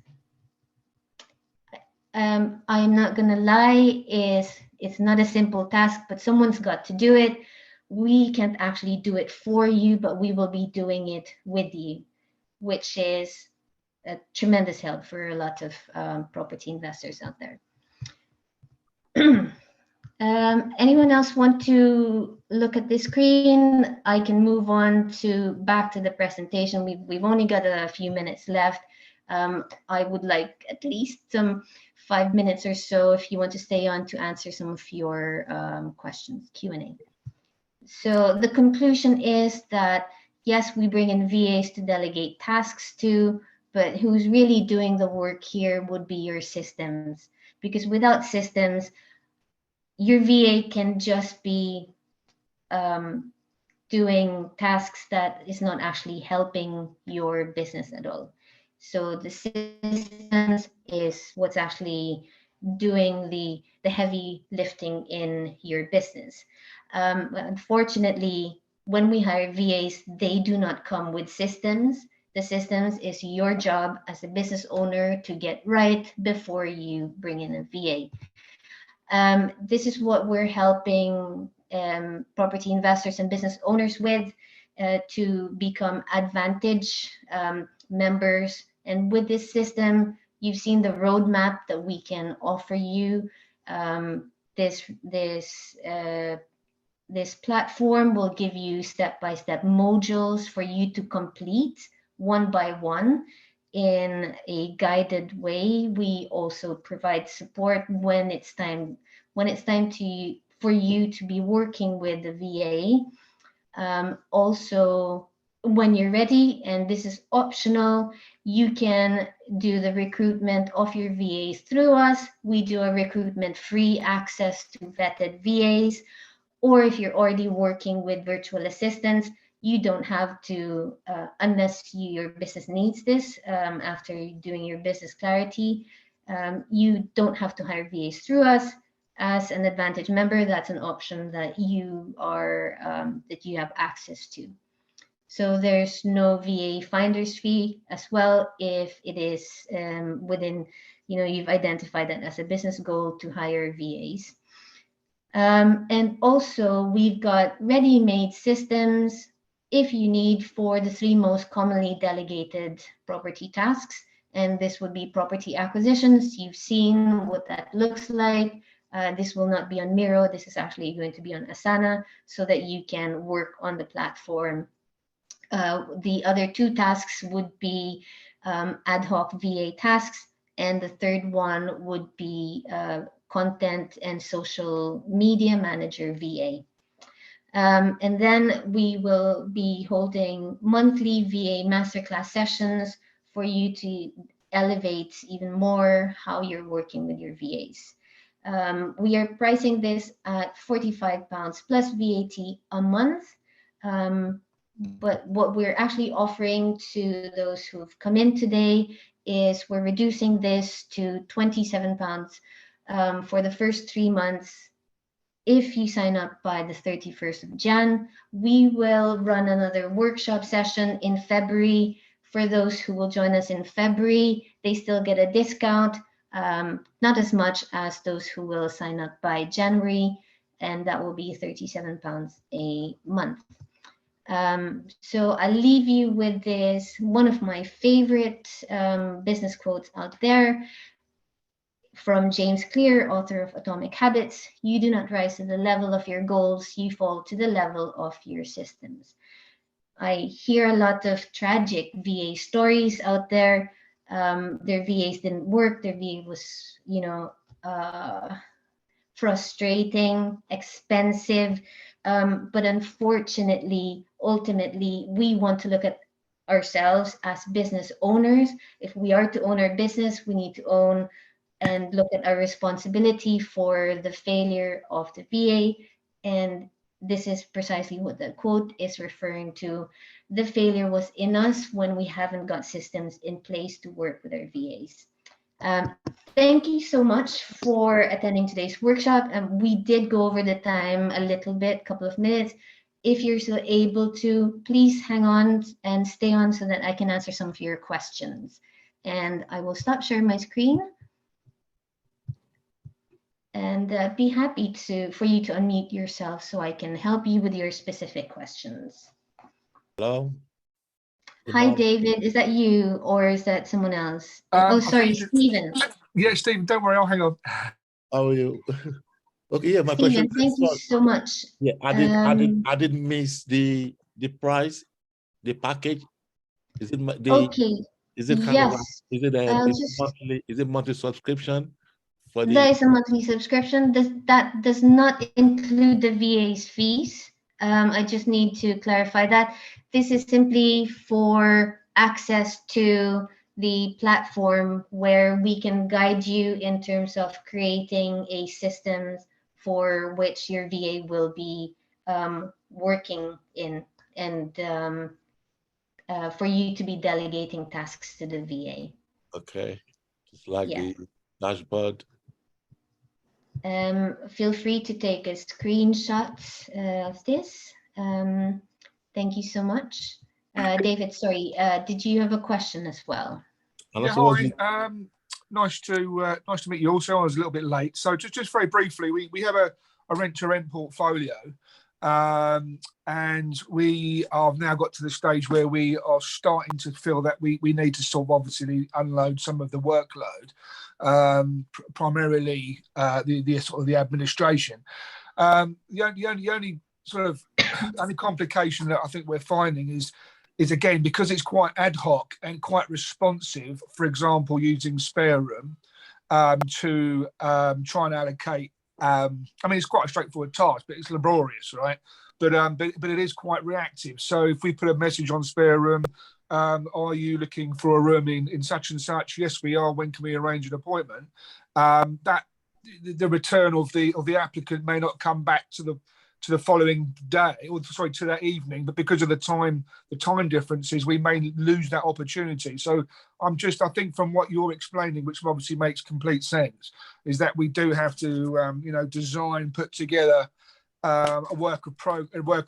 I'm not gonna lie, it's not a simple task, but someone's got to do it. We can't actually do it for you, but we will be doing it with you, which is a tremendous help for a lot of property investors out there. Anyone else want to look at this screen? I can move on back to the presentation. We've only got a few minutes left. I would like at least some 5 minutes or so if you want to stay on to answer some of your questions, Q&A. So the conclusion is that yes, we bring in VAs to delegate tasks to, but who's really doing the work here would be your systems, because without systems, your VA can just be doing tasks that is not actually helping your business at all. So the systems is what's actually doing the heavy lifting in your business. Unfortunately, when we hire VAs, they do not come with systems. The systems is your job as a business owner to get right before you bring in a VA. This is what we're helping property investors and business owners with to become Advantage members. And with this system, you've seen the roadmap that we can offer you. This platform will give you step-by-step modules for you to complete one by one in a guided way. We also provide support when it's time for you to be working with the VA. Also, when you're ready, and this is optional, you can do the recruitment of your VAs through us. We do a recruitment free access to vetted VAs. Or if you're already working with virtual assistants, you don't have to, unless your business needs this after doing your business clarity, You don't have to hire VAs through us. As an Advantage member, that's an option that you have access to. So there's no VA finder's fee as well if it is within, you've identified that as a business goal to hire VAs. And also we've got ready-made systems if you need for the 3 most commonly delegated property tasks. And this would be property acquisitions. You've seen what that looks like. This will not be on Miro. This is actually going to be on Asana so that you can work on the platform. The other 2 tasks would be ad hoc VA tasks, and the third one would be content and social media manager VA. And then we will be holding monthly VA masterclass sessions for you to elevate even more how you're working with your VAs. We are pricing this at £45 plus VAT a month. But what we're actually offering to those who've come in today is we're reducing this to £27 for the first 3 months. If you sign up by the 31st of Jan, we will run another workshop session in February. For those who will join us in February, they still get a discount, not as much as those who will sign up by January, and that will be £37 a month. So I'll leave you with this, one of my favorite business quotes out there from James Clear, author of Atomic Habits. You do not rise to the level of your goals, you fall to the level of your systems. I hear a lot of tragic VA stories out there. Their VAs didn't work, their VA was, frustrating, expensive, but unfortunately, ultimately, we want to look at ourselves as business owners. If we are to own our business, we need to own and look at our responsibility for the failure of the VA. And this is precisely what the quote is referring to. The failure was in us when we haven't got systems in place to work with our VAs. Thank you so much for attending today's workshop. We did go over the time a little bit, couple of minutes. If you're still able to, please hang on and stay on so that I can answer some of your questions. And I will stop sharing my screen and be happy for you to unmute yourself so I can help you with your specific questions. Hello. Hi, David. Is that you or is that someone else? Oh, sorry, Stephen. Yeah, Stephen, don't worry, I'll hang on. How are you? Okay, yeah, my Stephen, question. thank you so much. Yeah, I didn't miss the price, the package. Is it okay? Is it kind yes. of monthly? Is it monthly subscription? For the... There is a monthly subscription. That does not include the VA's fees. I just need to clarify that. This is simply for access to the platform where we can guide you in terms of creating a system for which your VA will be working in, and for you to be delegating tasks to the VA. Okay, just like the dashboard. Feel free to take a screenshot of this. Thank you so much. David, sorry, did you have a question as well? Yeah, hi. Nice to meet you also. I was a little bit late. So just very briefly, we have a rent-to-rent portfolio, and we have now got to the stage where we are starting to feel that we need to sort of obviously unload some of the workload, primarily the sort of the administration. The only sort of only complication that I think we're finding is again, because it's quite ad hoc and quite responsive, for example, using Spare Room to try and allocate. I mean, it's quite a straightforward task, but it's laborious, right? But it is quite reactive. So if we put a message on Spare Room, are you looking for a room in such and such? Yes, we are. When can we arrange an appointment? That the return of the applicant may not come back to the following day, or sorry, to that evening, but because of the time differences, we may lose that opportunity. So I think from what you're explaining, which obviously makes complete sense, is that we do have to design, put together a work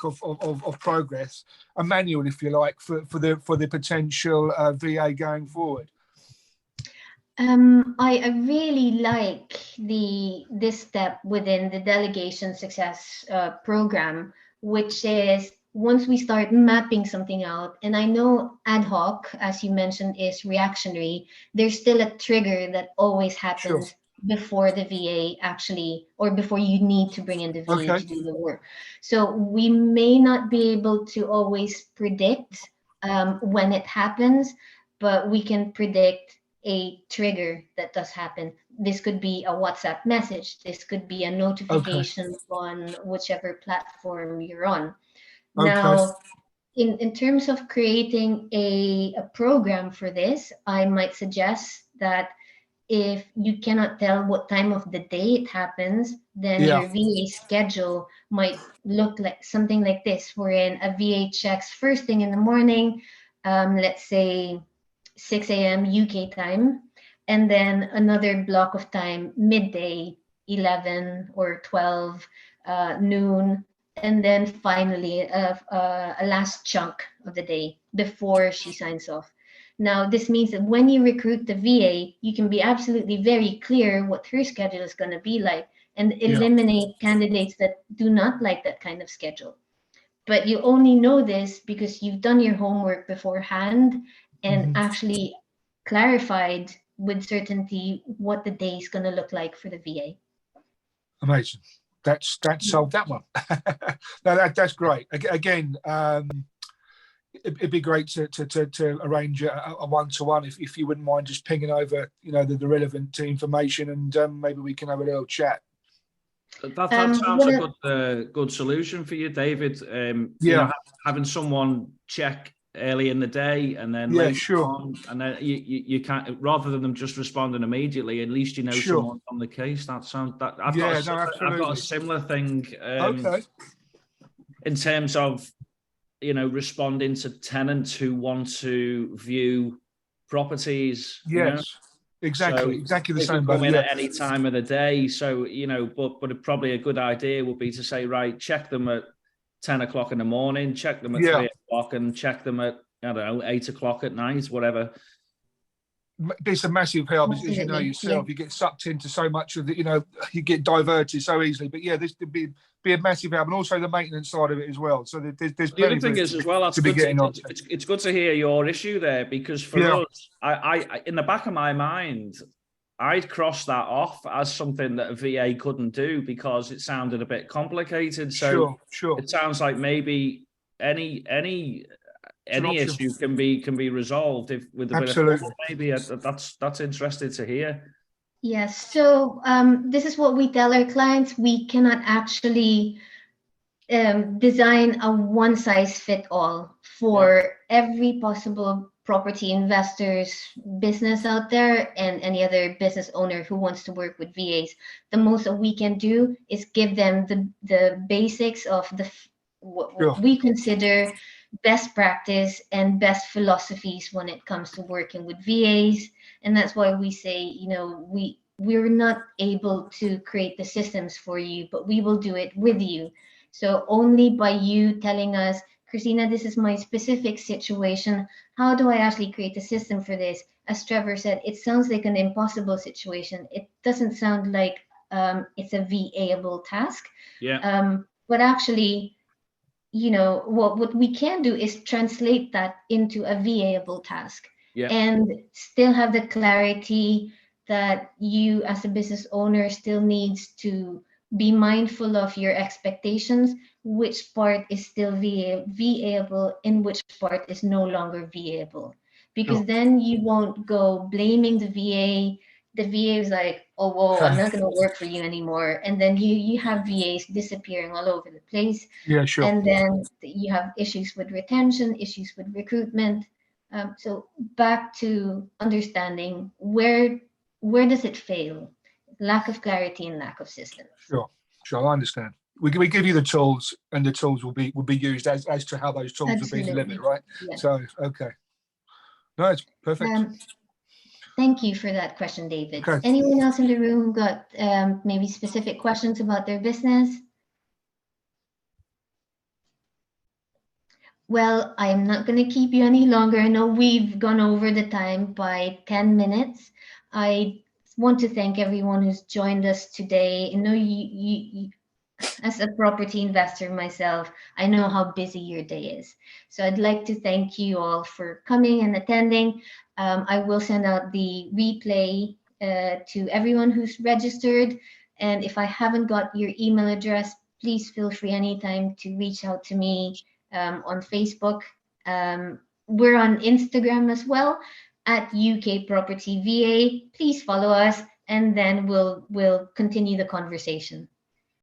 of progress, a manual, if you like, for the potential VA going forward. I really like this step within the delegation success program, which is once we start mapping something out, and I know ad hoc, as you mentioned, is reactionary, there's still a trigger that always happens before the VA actually, or before you need to bring in the VA to do the work. So we may not be able to always predict when it happens, but we can predict a trigger that does happen. This could be a WhatsApp message. This could be a notification on whichever platform you're on. Now, in terms of creating a program for this, I might suggest that if you cannot tell what time of the day it happens, then your VA schedule might look like something like this, wherein a VA checks first thing in the morning, let's say 6 a.m. UK time, and then another block of time, midday, 11 or 12, noon, and then finally a last chunk of the day before she signs off. Now, this means that when you recruit the VA, you can be absolutely very clear what her schedule is going to be like and eliminate candidates that do not like that kind of schedule. But you only know this because you've done your homework beforehand and actually clarified with certainty what the day is going to look like for the VA. Amazing. That's solved that one. No, that's great. Again, it'd be great to arrange a one-to-one if you wouldn't mind just pinging over, the relevant information, and maybe we can have a little chat. That sounds a good solution for you, David. Having someone check early in the day and then later on, and then you can't, rather than them just responding immediately, at least someone's on the case. I've got a similar thing in terms of responding to tenants who want to view properties. Exactly the same. Come in at any time of the day. So, but probably a good idea would be to say, right, check them at 10 o'clock in the morning, check them at 3 o'clock, and check them at, 8 o'clock at night, whatever. It's a massive help, as you know yourself. You get sucked into so much of the, you get diverted so easily. But this would be a massive help, and also the maintenance side of it as well. So there's the other thing is as well. That's good. It's good to hear your issue there, because for us, I in the back of my mind, I'd cross that off as something that a VA couldn't do because it sounded a bit complicated. So it sounds like maybe any issue can be resolved with a bit of maybe. That's interesting to hear. Yes. So this is what we tell our clients. We cannot actually design a one-size-fits-all for every possible property investors, business out there, and any other business owner who wants to work with VAs. The most that we can do is give them the basics of what we consider best practice and best philosophies when it comes to working with VAs. And that's why we say, we're not able to create the systems for you, but we will do it with you. So only by you telling us, Christina, this is my specific situation. How do I actually create a system for this? As Trevor said, it sounds like an impossible situation. It doesn't sound like it's a VA-able task. But actually, what we can do is translate that into a VA-able task and still have the clarity that you as a business owner still needs to be mindful of your expectations, which part is still VA-able and which part is no longer VA-able. Because then you won't go blaming the VA. The VA is like, oh, whoa, I'm not going to work for you anymore. And then you have VAs disappearing all over the place. And then you have issues with retention, issues with recruitment. So back to understanding where does it fail? Lack of clarity and lack of systems. Sure, I understand. we give you the tools, and the tools will be used as to how those tools will be delivered, right? Yeah. So okay, no, it's perfect. Thank you for that question, David. Okay. Anyone else in the room got maybe specific questions about their business? Well, I'm not going to keep you any longer. I know we've gone over the time by 10 minutes. I want to thank everyone who's joined us today. I know you as a property investor myself, I know how busy your day is. So I'd like to thank you all for coming and attending. I will send out the replay to everyone who's registered. And if I haven't got your email address, please feel free anytime to reach out to me on Facebook. We're on Instagram as well at UK Property VA. Please follow us, and then we'll continue the conversation.